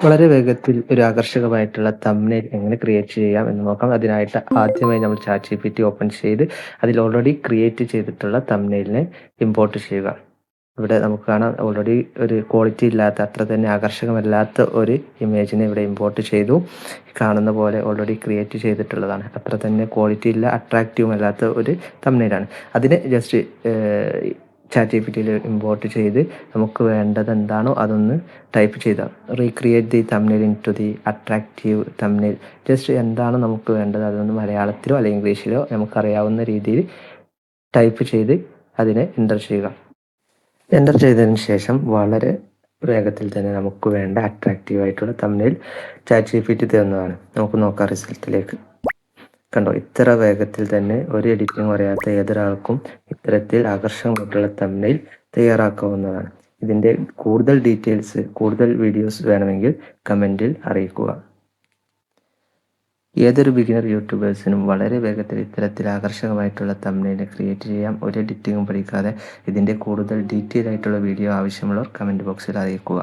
വളരെ വേഗത്തിൽ ഒരു ആകർഷകമായിട്ടുള്ള തംബ്നെയിൽ എങ്ങനെ ക്രിയേറ്റ് ചെയ്യാം എന്ന് നോക്കാം. അതിനായിട്ട് ആദ്യമായി നമ്മൾ ChatGPT ഓപ്പൺ ചെയ്ത് അതിൽ ഓൾറെഡി ക്രിയേറ്റ് ചെയ്തിട്ടുള്ള തംബ്നെയിലിനെ ഇമ്പോർട്ട് ചെയ്യുക. ഇവിടെ നമുക്ക് കാണാം ഓൾറെഡി ഒരു ക്വാളിറ്റി ഇല്ലാത്ത അത്ര തന്നെ ആകർഷകമല്ലാത്ത ഒരു ഇമേജിനെ ഇവിടെ ഇമ്പോർട്ട് ചെയ്തു. കാണുന്ന പോലെ ഓൾറെഡി ക്രിയേറ്റ് ചെയ്തിട്ടുള്ളതാണ്. അത്ര തന്നെ ക്വാളിറ്റി ഇല്ല, അട്രാക്റ്റീവും അല്ലാത്ത ഒരു തംബ്നെയിലാണ്. അതിനെ ജസ്റ്റ് ChatGPTയിൽ ഇമ്പോർട്ട് ചെയ്ത് നമുക്ക് വേണ്ടത് എന്താണോ അതൊന്ന് ടൈപ്പ് ചെയ്താൽ recreate the thumbnail into the attractive thumbnail. Just എന്താണ് നമുക്ക് വേണ്ടത് അതൊന്ന് മലയാളത്തിലോ അല്ലെങ്കിൽ ഇംഗ്ലീഷിലോ നമുക്കറിയാവുന്ന രീതിയിൽ ടൈപ്പ് ചെയ്ത് അതിനെ എൻ്റർ ചെയ്യുക. എൻ്റർ ചെയ്തതിന് ശേഷം വളരെ വേഗത്തിൽ തന്നെ നമുക്ക് വേണ്ട അട്രാക്റ്റീവ് ആയിട്ടുള്ള തംബ്നെയിൽ ChatGPT തരുന്നതാണ്. നമുക്ക് നോക്കാം റിസൾട്ടിലേക്ക്. കണ്ടോ, ഇത്ര വേഗത്തിൽ തന്നെ ഒരു എഡിറ്റിംഗ് അറിയാത്ത ഏതൊരാൾക്കും ഇത്തരത്തിൽ ആകർഷകമായിട്ടുള്ള തംബ്നെയിൽ തയ്യാറാക്കാവുന്നതാണ്. ഇതിൻ്റെ കൂടുതൽ ഡീറ്റെയിൽസ്, കൂടുതൽ വീഡിയോസ് വേണമെങ്കിൽ കമൻറ്റിൽ അറിയിക്കുക. ഏതൊരു ബിഗിനർ യൂട്യൂബേഴ്സിനും വളരെ വേഗത്തിൽ ഇത്തരത്തിൽ ആകർഷകമായിട്ടുള്ള തംബ്നെയിൽ ക്രിയേറ്റ് ചെയ്യാം. ഒരു എഡിറ്റിങ്ങും പഠിക്കാതെ. ഇതിൻ്റെ കൂടുതൽ ഡീറ്റെയിൽ ആയിട്ടുള്ള വീഡിയോ ആവശ്യമുള്ളവർ കമൻറ്റ് ബോക്സിൽ അറിയിക്കുക.